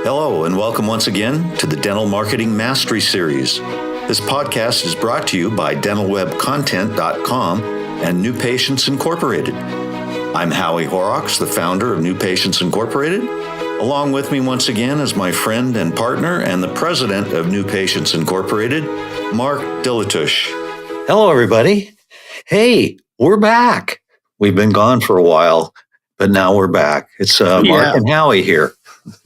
Hello, and welcome once again to the Dental Marketing Mastery Series. This podcast is brought to you by dentalwebcontent.com and New Patients Incorporated. I'm Howie Horrocks, the founder of New Patients Incorporated. Along with me once again is my friend and partner and the president of New Patients Incorporated, Mark Dilatush. Hello, everybody. Hey, we're back. We've been gone for a while, but now we're back. It's Mark and Howie here.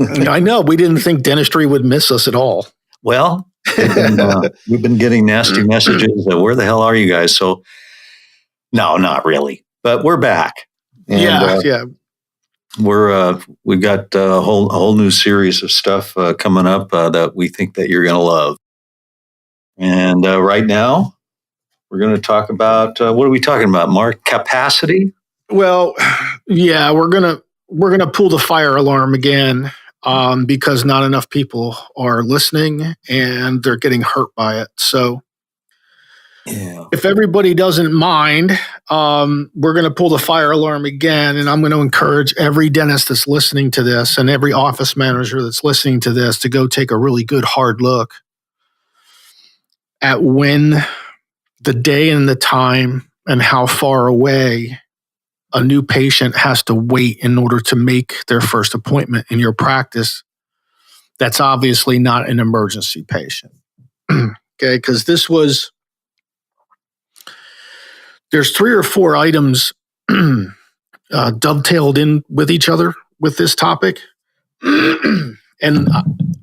I know. We didn't think dentistry would miss us at all. Well, we've been getting nasty messages. Where the hell are you guys? So, no, not really. But we're back. And, we've got a whole new series of stuff coming up that we think that you're going to love. And right now, we're going to talk about what are we talking about, Mark? Capacity? Well, yeah, we're gonna pull the fire alarm again because not enough people are listening and they're getting hurt by it. So, if everybody doesn't mind, we're going to pull the fire alarm again, and I'm going to encourage every dentist that's listening to this and every office manager that's listening to this to go take a really good hard look at when the day and the time and how far away a new patient has to wait in order to make their first appointment in your practice. That's obviously not an emergency patient. Okay, because there's 3 or 4 items dovetailed in with each other with this topic. And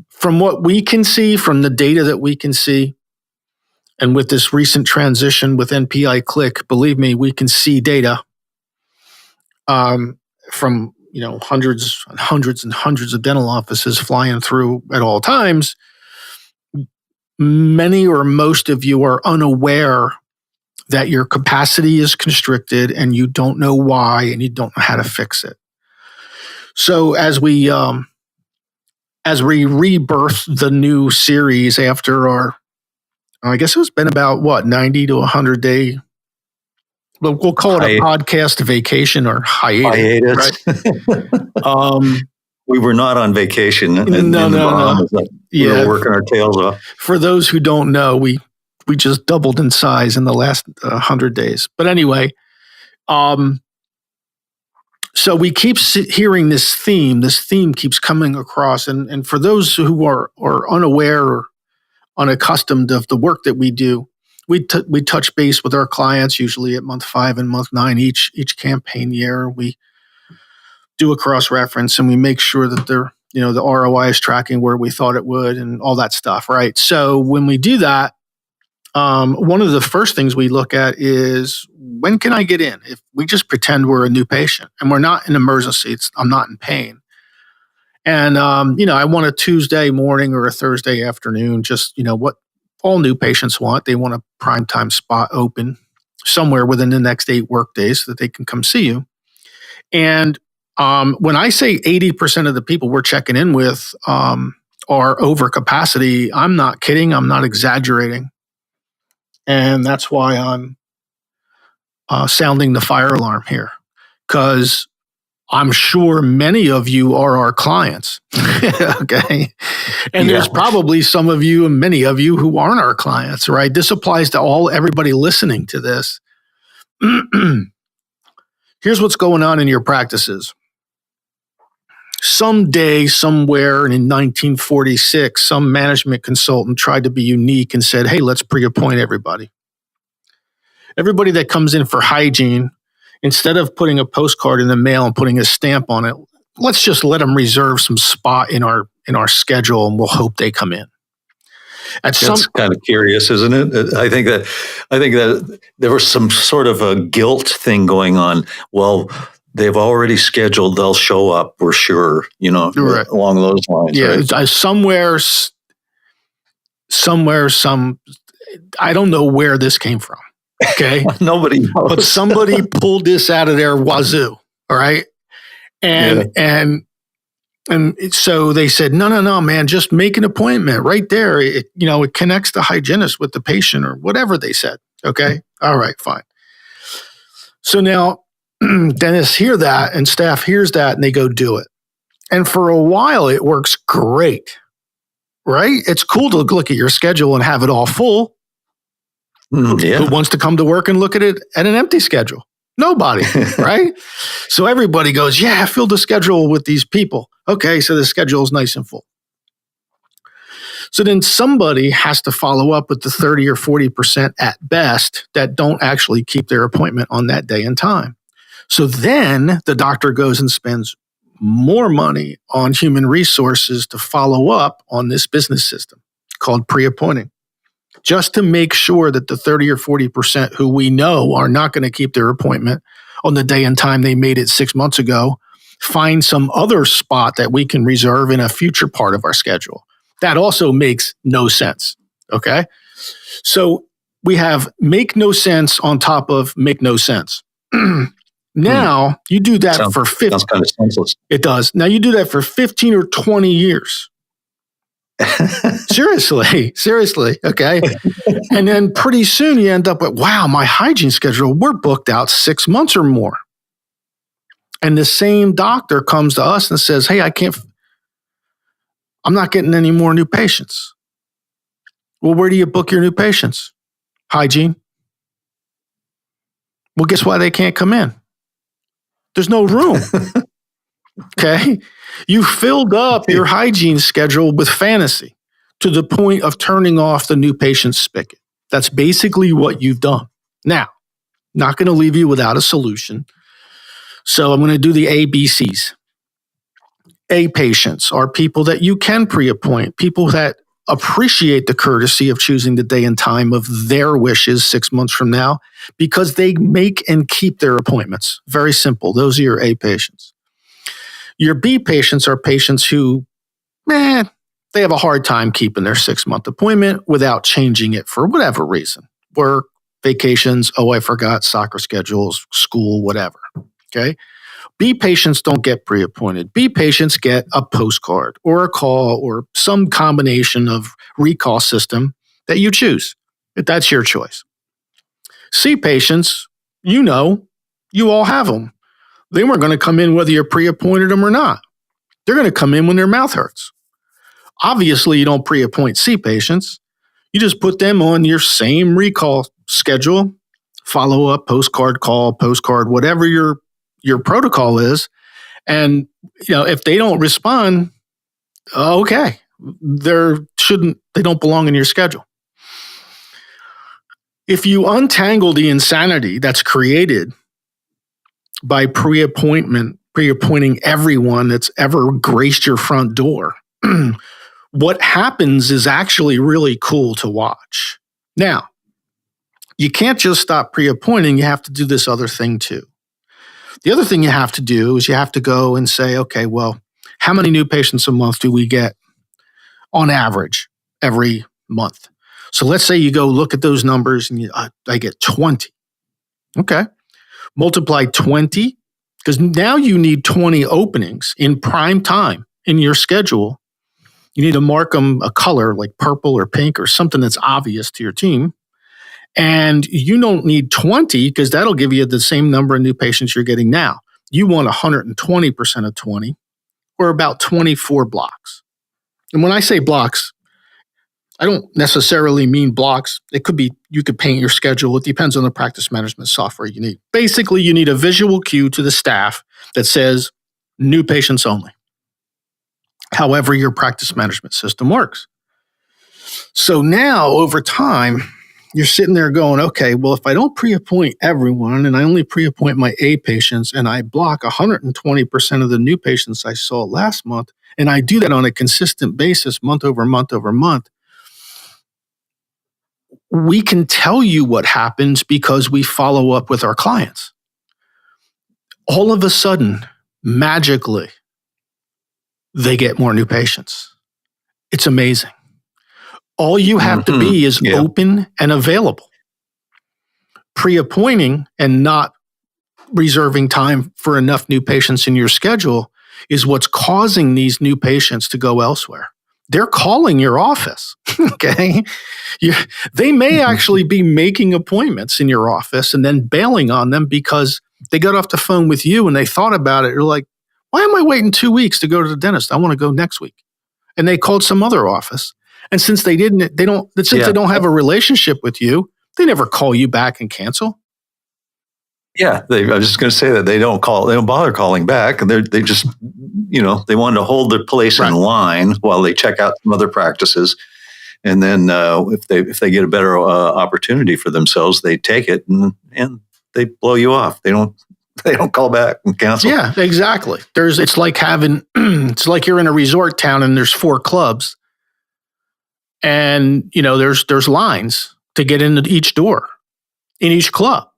from what we can see, from the data that we can see, and with this recent transition with NPI Click, believe me, we can see data from hundreds and hundreds and hundreds of dental offices flying through at all times. Many or most of you are unaware that your capacity is constricted and you don't know why and you don't know how to fix it. So as we rebirth the new series after our, I guess it's been about 90 to 100 day. We'll call it a podcast vacation or hiatus. Right? We were not on vacation. No. We were working our tails off. For those who don't know, we just doubled in size in the last 100 days. But anyway, so we keep hearing this theme. This theme keeps coming across. And for those who are unaware or unaccustomed of the work that we do, we touch base with our clients usually at month 5 and month 9 each campaign year. We do a cross-reference and we make sure that the ROI is tracking where we thought it would and all that stuff, right? So when we do that, one of the first things we look at is, when can I get in? If we just pretend we're a new patient and we're not in emergency, I'm not in pain. And, I want a Tuesday morning or a Thursday afternoon, just, what all new patients want. They want a prime time spot open somewhere within the next 8 work days so that they can come see you. And when I say 80% of the people we're checking in with are over capacity, I'm not kidding. I'm not exaggerating. And that's why I'm sounding the fire alarm here, because I'm sure many of you are our clients. Okay. And there's probably some of you and many of you who aren't our clients, right? This applies to everybody listening to this. Here's what's going on in your practices. Someday, somewhere in 1946, some management consultant tried to be unique and said, hey, let's pre-appoint everybody. Everybody that comes in for hygiene, instead of putting a postcard in the mail and putting a stamp on it, let's just let them reserve some spot in our schedule, and we'll hope they come in. That's kind of curious, isn't it? I think that there was some sort of a guilt thing going on. Well, they've already scheduled; they'll show up. We're sure, right. Along those lines. Yeah, right? somewhere. I don't know where this came from. Okay. Nobody knows. But somebody pulled this out of their wazoo. All right. And so they said, no, man, just make an appointment right there. It connects the hygienist with the patient or whatever they said. Okay. All right, fine. So now dentists hear that and staff hears that and they go do it. And for a while, it works great, right? It's cool to look at your schedule and have it all full. Who wants to come to work and look at it at an empty schedule? Nobody, right? So everybody goes, yeah, fill the schedule with these people. Okay, so the schedule is nice and full. So then somebody has to follow up with the 30 or 40% at best that don't actually keep their appointment on that day and time. So then the doctor goes and spends more money on human resources to follow up on this business system called pre-appointing, just to make sure that the 30 or 40% who we know are not going to keep their appointment on the day and time they made it 6 months ago, find some other spot that we can reserve in a future part of our schedule. That also makes no sense, okay? So we have make no sense on top of make no sense. Now, you do that for 15. Sounds kind of senseless. It does. Now, you do that for 15 or 20 years. Seriously, okay? And then pretty soon you end up with, wow, my hygiene schedule, we're booked out 6 months or more. And the same doctor comes to us and says, hey, I'm not getting any more new patients. Well, where do you book your new patients? Hygiene. Well, guess why they can't come in? There's no room. Okay? You filled up your hygiene schedule with fantasy to the point of turning off the new patient spigot. That's basically what you've done. Now, not going to leave you without a solution. So I'm going to do the ABCs. A patients are people that you can pre-appoint, people that appreciate the courtesy of choosing the day and time of their wishes 6 months from now because they make and keep their appointments. Very simple. Those are your A patients. Your B patients are patients who, they have a hard time keeping their 6-month appointment without changing it for whatever reason. Work, vacations, I forgot, soccer schedules, school, whatever. Okay? B patients don't get pre-appointed. B patients get a postcard or a call or some combination of recall system that you choose. That's your choice. C patients, you all have them. They weren't going to come in whether you pre-appointed them or not. They're going to come in when their mouth hurts. Obviously, you don't pre-appoint C patients. You just put them on your same recall schedule, follow up, postcard, call, postcard, whatever your protocol is. And if they don't respond, okay, they don't belong in your schedule. If you untangle the insanity that's created by pre-appointing everyone that's ever graced your front door, what happens is actually really cool to watch. Now, you can't just stop pre-appointing, you have to do this other thing too. The other thing you have to do is you have to go and say, okay, well, how many new patients a month do we get on average every month? So let's say you go look at those numbers and I get 20. Okay. Multiply 20, because now you need 20 openings in prime time in your schedule. You need to mark them a color like purple or pink or something that's obvious to your team. And you don't need 20 because that'll give you the same number of new patients you're getting now. You want 120% of 20 or about 24 blocks. And when I say blocks, I don't necessarily mean blocks. It could be, you could paint your schedule. It depends on the practice management software you need. Basically, you need a visual cue to the staff that says new patients only. However your practice management system works. So now over time, you're sitting there going, okay, well, if I don't pre-appoint everyone and I only pre-appoint my A patients and I block 120% of the new patients I saw last month, and I do that on a consistent basis month over month over month, we can tell you what happens because we follow up with our clients. All of a sudden, magically, they get more new patients. It's amazing. All you have to be is open and available. Pre-appointing and not reserving time for enough new patients in your schedule is what's causing these new patients to go elsewhere. They're calling your office, okay? They may actually be making appointments in your office and then bailing on them because they got off the phone with you and they thought about it. They're like, Why am I waiting 2 weeks to go to the dentist? I want to go next week. And they called some other office. And since they don't have a relationship with you, they never call you back and cancel. Yeah, I was just going to say that they don't bother calling back, and they just, they wanted to hold their place in line while they check out some other practices, and then if they get a better opportunity for themselves, they take it and they blow you off. They don't call back and cancel. Yeah, exactly. It's like you're in a resort town and there's 4 clubs, and there's lines to get into each door in each club.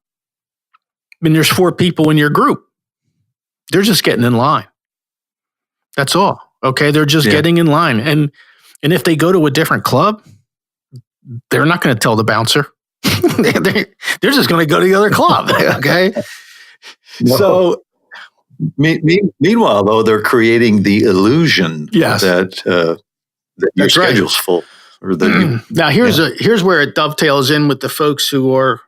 I mean, there's 4 people in your group. They're just getting in line. That's all. Okay. They're just getting in line. And if they go to a different club, they're not going to tell the bouncer. They're just going to go to the other club. Okay. No. So meanwhile, though, they're creating the illusion that your schedule's full. Or now here's where it dovetails in with the folks who are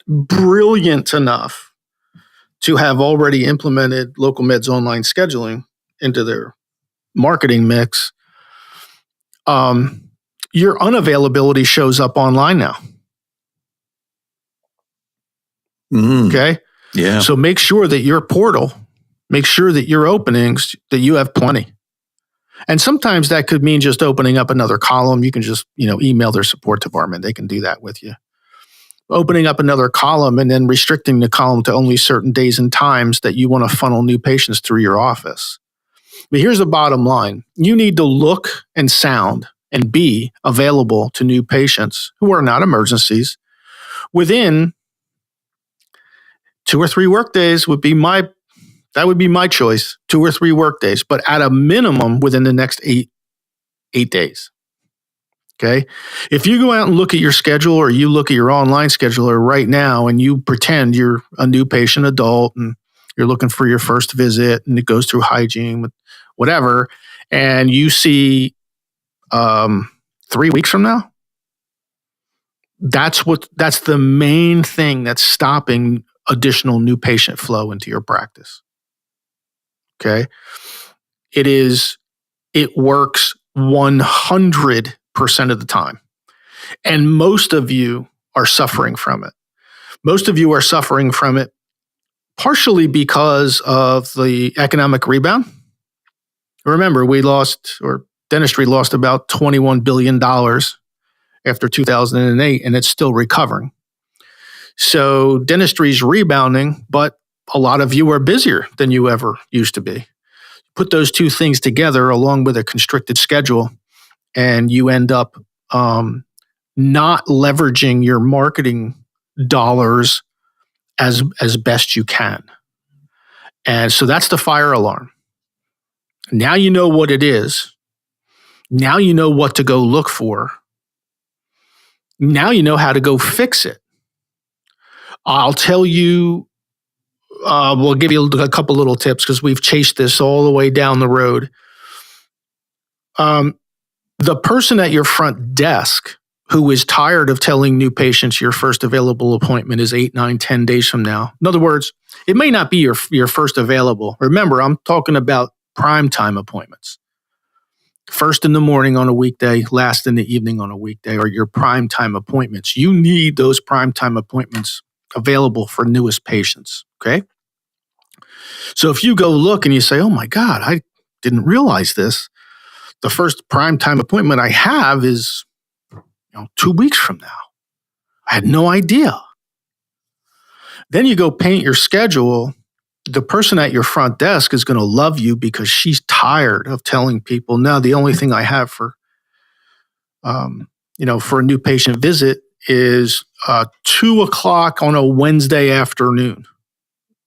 brilliant enough to have already implemented Local Med's online scheduling into their marketing mix. Your unavailability shows up online now. Okay. Yeah. So make sure that your portal, make sure that your openings, that you have plenty. And sometimes that could mean just opening up another column. You can just, email their support department. They can do that with you. Opening up another column and then restricting the column to only certain days and times that you want to funnel new patients through your office. But here's the bottom line. You need to look and sound and be available to new patients who are not emergencies within 2 or 3 workdays would be my choice, 2 or 3 workdays, but at a minimum within the next 8 days. Okay. If you go out and look at your schedule, or you look at your online scheduler right now and you pretend you're a new patient adult and you're looking for your first visit and it goes through hygiene, whatever, and you see 3 weeks from now, that's the main thing that's stopping additional new patient flow into your practice. Okay. It works 100% of the time. And most of you are suffering from it. Most of you are suffering from it partially because of the economic rebound. Remember, dentistry lost about $21 billion after 2008, and it's still recovering. So dentistry is rebounding, but a lot of you are busier than you ever used to be. Put those 2 things together along with a constricted schedule, and you end up not leveraging your marketing dollars as best you can. And so that's the fire alarm. Now you know what it is. Now you know what to go look for. Now you know how to go fix it. I'll tell you, we'll give you a couple little tips because we've chased this all the way down the road. The person at your front desk who is tired of telling new patients your first available appointment is 8, 9, 10 days from now. In other words, it may not be your first available. Remember, I'm talking about prime time appointments. First in the morning on a weekday, last in the evening on a weekday are your prime time appointments. You need those prime time appointments available for newest patients, okay? So if you go look and you say, oh my God, I didn't realize this. The first prime time appointment I have is 2 weeks from now. I had no idea. Then you go paint your schedule. The person at your front desk is going to love you because she's tired of telling people, no, the only thing I have for a new patient visit is 2:00 on a Wednesday afternoon,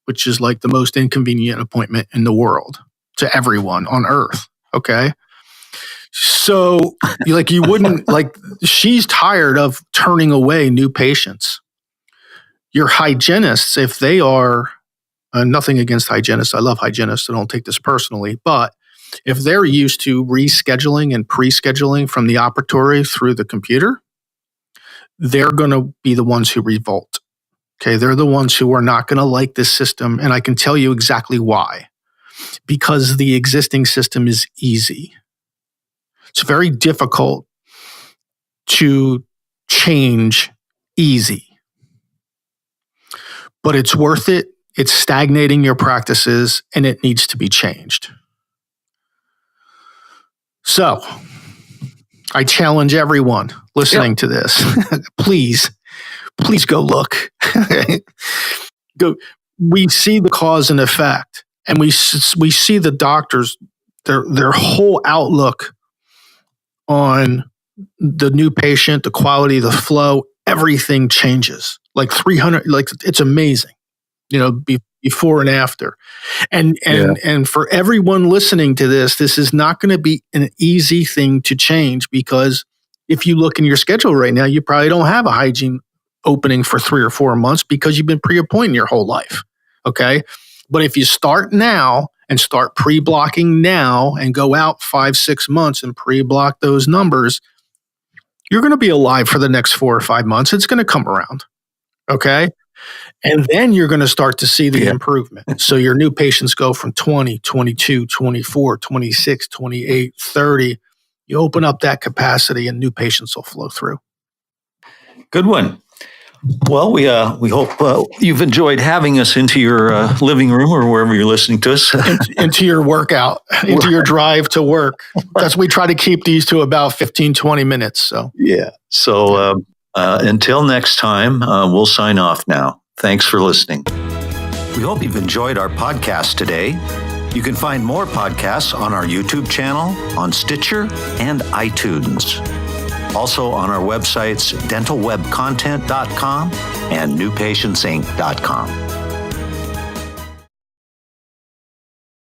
which is like the most inconvenient appointment in the world to everyone on earth. Okay. So you wouldn't she's tired of turning away new patients. Your hygienists, if they are, nothing against hygienists. I love hygienists, so don't take this personally. But if they're used to rescheduling and pre-scheduling from the operatory through the computer, they're going to be the ones who revolt. Okay, they're the ones who are not going to like this system, and I can tell you exactly why. because the existing system is easy. It's very difficult to change easy, but it's worth it. It's stagnating your practices, and it needs to be changed. So I challenge everyone listening to this, please go look. Go. We see the cause and effect, and we see the doctors, their whole outlook on the new patient, the quality, the flow, everything changes. Like 300, like it's amazing, before and after. And for everyone listening to this is not going to be an easy thing to change, because if you look in your schedule right now, you probably don't have a hygiene opening for 3 or 4 months because you've been pre-appointing your whole life. Okay. But if you start now and start pre-blocking now and go out 5-6 months and pre-block those numbers, you're going to be alive for the next 4 or 5 months. It's going to come around. Okay. And then you're going to start to see the improvement. So your new patients go from 20, 22, 24, 26, 28, 30. You open up that capacity and new patients will flow through. Good one. Well, we hope you've enjoyed having us into your living room or wherever you're listening to us. into your workout, into your drive to work. That's we try to keep these to about 15, 20 minutes. So So until next time, we'll sign off now. Thanks for listening. We hope you've enjoyed our podcast today. You can find more podcasts on our YouTube channel, on Stitcher, and iTunes. Also on our websites, dentalwebcontent.com and newpatientsinc.com.